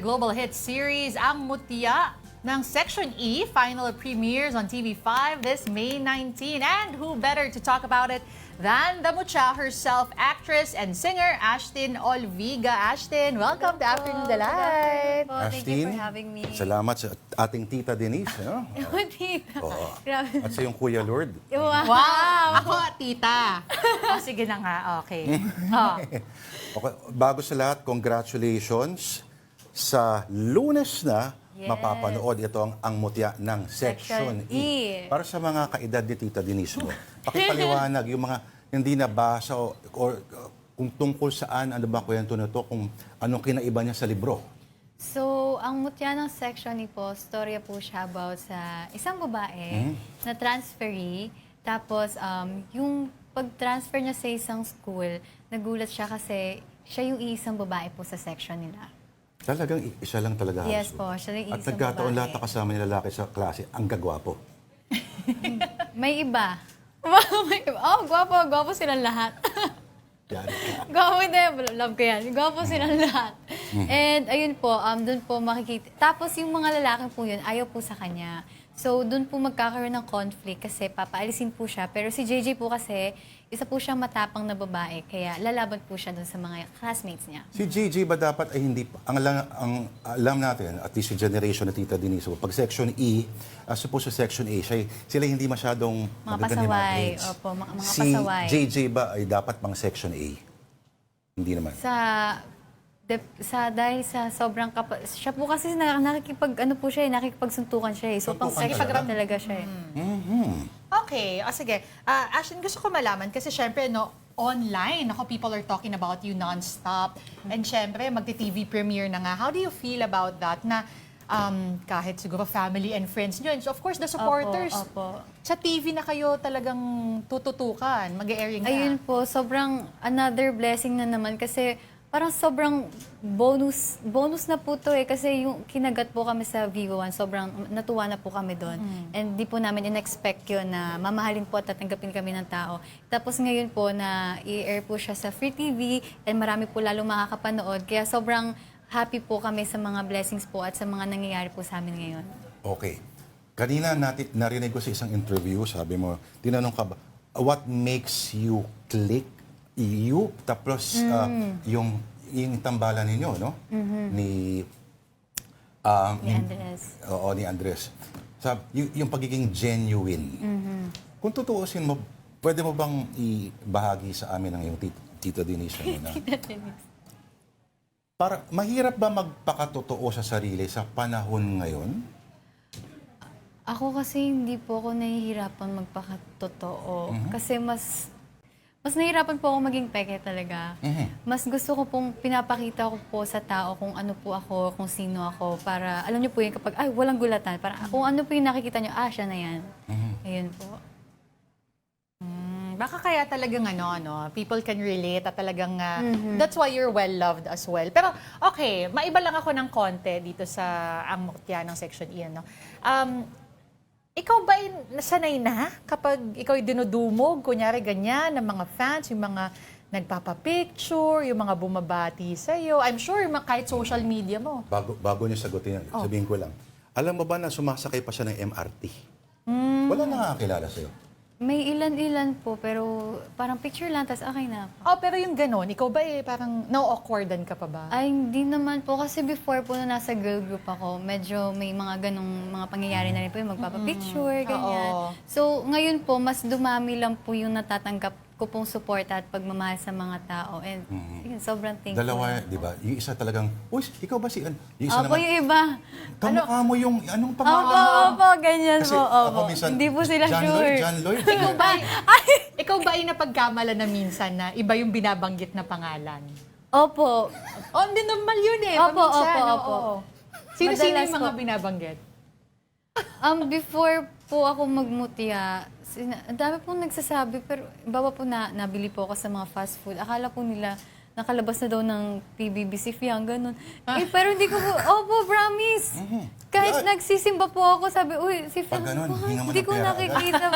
global hit series Ang Mutya ng Section E final premieres on TV5 this May 19. And who better to talk about it than the Mutya herself, actress and singer Ashtin Olviga. Ashtin, welcome to Afternoon Delight. Thank you for having me. Salamat sa ating tita Denise. No? Tita. Oo. Grabe. At sa iyong Kuya Lord. Wow! Ako, tita. O, sige na nga, okay. Oh. Okay. Bago sa lahat, congratulations sa Lunes na mapapanood ito ang Mutya ng Section E. Para sa mga kaedad ni Tita Denise mo, pakipaliwanag yung mga hindi nabasa o kung tungkol saan, ano ba kwento nito, kung anong kinaiba niya sa libro. So, ang Mutya ng Section E po, storya po siya about sa isang babae na transferee. Tapos, yung pag-transfer niya sa isang school, nagulat siya kasi siya yung isang babae po sa section nila. Talagang isa lang talaga. Yes halos. po, siya yung At isang nagkataon babae. lahat na kasama ni lalaki sa klase, ang gagwapo. May iba. May iba. Oh, gwapo silang lahat. Yan. Gwapo din. Love ko yan. Gwapo silang lahat. And ayun po, doon po makikita. Tapos yung mga lalaki po yun, ayaw po sa kanya. So doon po magkakaroon ng conflict kasi papaalisin po siya. Pero si JJ po kasi, isa po siyang matapang na babae. Kaya lalaban po siya doon sa mga classmates niya. Si JJ ba dapat ay hindi, ang alam natin, at least yung generation na Tita Denise, pag Section E, as opposed sa Section A, sila hindi masyadong Mga magaganda yung pasaway. grades. Opo, mga Si pasaway. JJ ba ay dapat pang Section A? Hindi naman. Dahil sa sobrang siya po kasi nakikipagsuntukan siya eh. So pang Suntukan sex talaga? talaga siya eh. Okay, o sige. Ashton, gusto ko malaman kasi syempre, no, online, ako, people are talking about you non-stop. And syempre, magti-TV premiere na nga. How do you feel about that? Na kahit siguro family and friends nyo, and of course, the supporters, Opo. sa TV na kayo talagang tututukan, mag-airing na. Ayun po, sobrang another blessing na naman kasi parang sobrang bonus na po to eh. Kasi yung kinagat po kami sa Vivo One, sobrang natuwa na po kami doon. And di po namin in-expect yun na mamahalin po at tatanggapin kami ng tao. Tapos ngayon po na i-air po siya sa Free TV and marami po lalo makakapanood. Kaya sobrang happy po kami sa mga blessings po at sa mga nangyayari po sa amin ngayon. Okay. Kanina narinig ko sa isang interview, sabi mo, tinanong ka ba, what makes you click? You, tapos yung tambalan ninyo, no? Ni Andres. Oo, ni Andres. Yung pagiging genuine. Kung tutuusin mo, pwede mo bang ibahagi sa amin ang iyong Tita Denise? Para, mahirap ba magpakatotoo sa sarili sa panahon ngayon? Ako kasi hindi po ako nahihirapan magpakatotoo. Kasi mas nahihirapan po ako maging peke talaga. Mas gusto ko pong pinapakita ko po sa tao kung ano po ako, kung sino ako. Para, alam niyo po yun, kapag, ay, walang gulatan. Para kung ano po yung nakikita niyo, siya na yan. Ayun po. Baka kaya talagang people can relate at talagang that's why you're well-loved as well. Pero okay, maiba lang ako ng konti dito sa Ang Mutya ng Section E. Ikaw ba nasanay na kapag ikaw dinudumog, kunyari ganyan, ng mga fans, yung mga nagpapapicture, yung mga bumabati sa'yo? I'm sure kahit social media mo. Bago niyo sagutin yan, sabihin ko lang. Alam mo ba na sumasakay pa siya ng MRT? Wala nakakilala sa'yo. May ilan-ilan po, pero parang picture lang, tas okay na po. Oh, pero yung ganon, ikaw ba parang no-awkwardan ka pa ba? Ay, hindi naman po. Kasi before po na nasa girl group ako, medyo may mga ganong mga pangyayari na rin po yung magpapapicture, ganyan. Oo. So, ngayon po, mas dumami lang po yung natatanggap ko pong support at pagmamahal sa mga tao. And yun, sobrang thankful. Dalawa, di ba? Yung isa talagang, uy, ikaw ba si... Yung isa Opo, naman, yung iba. kamukha mo yung, anong Opo, pangalan? opo, ganyan Kasi po. ako Opo. minsan, Hindi po sila John sure. Lloyd, John Lloyd. Ikaw ba ay napagkamala na minsan na iba yung binabanggit na pangalan? Opo. Oh, hindi normal yun eh. Opo, paminsan, opo. oo. Sino-sino Madalas yung mga po. binabanggit? Before po ako magmutya, ang dami pong nagsasabi, pero bawa po nabili po ako sa mga fast food. Akala po nila, nakalabas na daw ng PBB si Fiang, ganun. Pero hindi ko po, opo, promise. Kahit nagsisimba po ako, sabi, uy, si Fiang, Pag ganun, bakit hinga mo hindi ng ko pera nakikita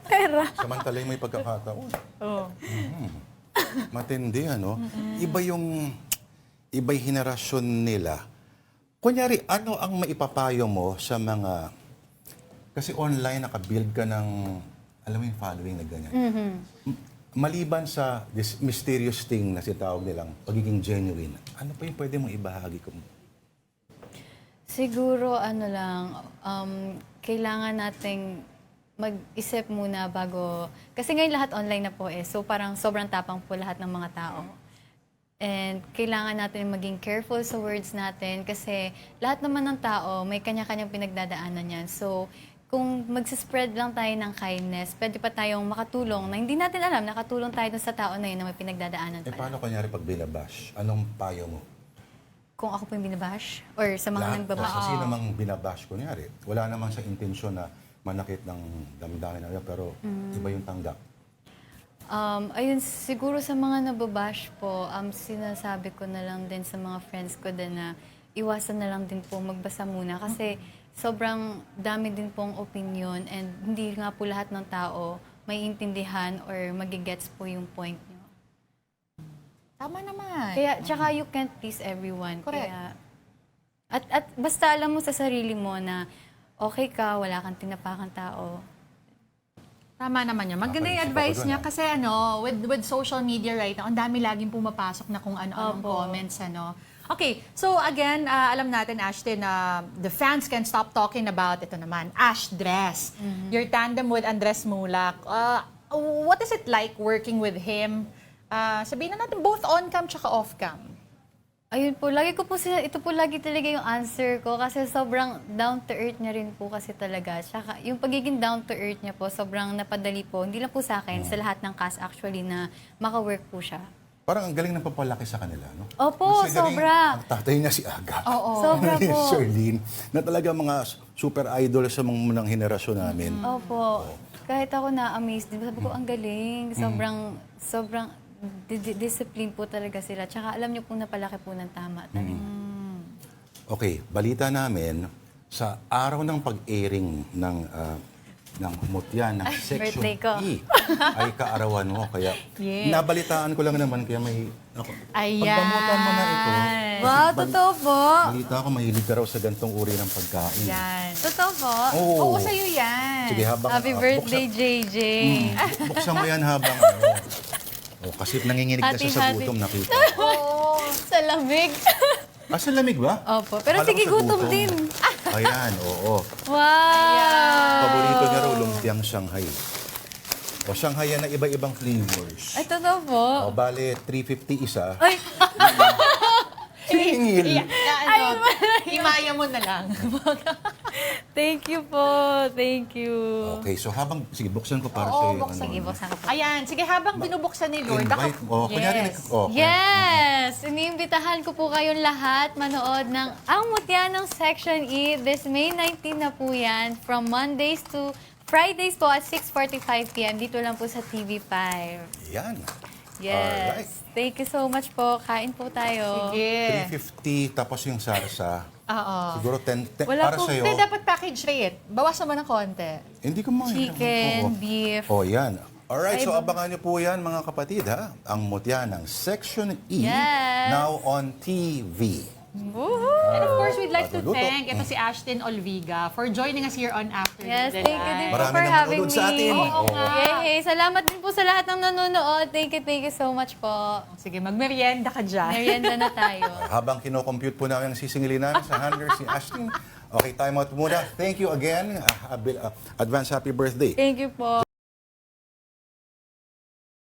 pera. Samantalay may pagkakataon. Oo. Matindi, ano? Iba yung henerasyon nila Kunyari, ano ang maipapayo mo sa mga... Kasi online, nakabuild ka ng, alam mo yung following na ganyan. Maliban sa this mysterious thing na sitawag nilang pagiging genuine, ano pa yung pwede mong ibahagi ko? Siguro, kailangan nating mag-isip muna bago... Kasi ngayon lahat online na po eh. So parang sobrang tapang po lahat ng mga tao. And kailangan natin maging careful sa words natin kasi lahat naman ng tao may kanya-kanyang pinagdadaanan yan. So kung magsispread lang tayo ng kindness, pwede pa tayong makatulong na hindi natin alam, nakatulong tayo dun sa tao na yun na may pinagdadaanan pala. Paano kunyari pag binabash? Anong payo mo? Kung ako po yung binabash? Or sa mga nagbabash? Kasi namang binabash, kunyari, wala namang sa intensyon na manakit ng damdamin na pero iba yung tanggap. Ayun, siguro sa mga nababash po, sinasabi ko na lang din sa mga friends ko din na iwasan na lang din po magbasa muna kasi sobrang dami din pong opinion and hindi nga po lahat ng tao may intindihan or magigets po yung point nyo. Tama naman. Kaya, tsaka you can't please everyone. Correct. Kaya, at basta alam mo sa sarili mo na okay ka, wala kang tinapakan tao. Tama naman yun. Maganda yung advice niya kasi with social media right now, ang dami laging pumapasok na kung ano-anong comments, Okay, so again, alam natin, Ashton, the fans can stop talking about ito naman, Ash Dress. Your tandem with Andres Mulak. What is it like working with him? Sabihin na natin, both on-cam tsaka off-cam. Ayun po, ito po lagi talaga yung answer ko kasi sobrang down to earth niya rin po kasi talaga. Tsaka yung pagiging down to earth niya po, sobrang napadali po, hindi lang po sa akin, sa lahat ng cast actually na maka-work po siya. Parang ang galing ng papalaki sa kanila, no? Opo, Considering sobra. Ang tatay niya si Aga. Sobra po. Sherlyn, na talaga mga super idol sa mga munang henerasyon namin. Opo. Kahit ako na-amaze din. Sabi ko, ang galing. Sobrang discipline po talaga sila. Tsaka alam niyo po napalaki po ng tama talaga. Okay, balita namin, sa araw ng pag-airing ng mutya ng Section birthday ko. E ay kaarawan mo. Kaya nabalitaan ko lang naman, kaya may... Ayan. Pagpamutan mo na ito. Wow, totoo po. Balita ko, mahilig ka raw sa gantong uri ng pagkain. Yan. Totoo po. Oo, sa'yo yan. Sige, habang... Happy birthday, JJ. Buksan mo yan habang... kasi nanginginig na siya sa Hati-hati. gutom, nakita. Sa lamig. Sa lamig ba? Opo. Pero Akala sige, ko sa gutom din. Ayan, oo. Wow. Paborito niya raw lumpiang Shanghai. O Shanghai yan na iba-ibang flavors. Ay, totoo po. O bale, 350 isa. Ay, Singil. Himaya mo na lang. thank you po. Thank you. Okay, so habang... Sige, buksan ko para sa Oo, iyo. buksan. Buksan ko po. Ayan, sige, habang binubuksan ni Lord. Invite. O, kunyari... Okay. Yes! Iniimbitahan ko po kayong lahat manood ng Ang Mutya ng Section E. This May 19 na po yan. From Mondays to Fridays po at 6:45 p.m. Dito lang po sa TV5. Yan. Yes. Alright. Thank you so much po. Kain po tayo. Sige. 350, tapos yung sarsa. Oo. Siguro 10 Wala para po. sa'yo. Hindi, dapat package rate. Bawasan mo ng konti. Hindi ko mahirap. Chicken, Oo. beef. Oh, yan. Alright, Ay, so abangan niyo po yan, mga kapatid, ha? Ang mutya ng Section E, Yes. now on TV. And of course, we'd like to Pagluluto. thank ito si Ashton Olviga for joining us here on Afternoon Yes, Delight. thank you din po Marami for na having manonood sa atin. me. Oo nga. Yay! Salamat din po sa lahat ng nanonood. Thank you so much po. Sige, magmerienda ka dyan. Merienda na tayo. Habang kino-compute po namin ang sisingilin namin sa handler si Ashton. Okay, time out muna. Thank you again. Advance happy birthday. Thank you po.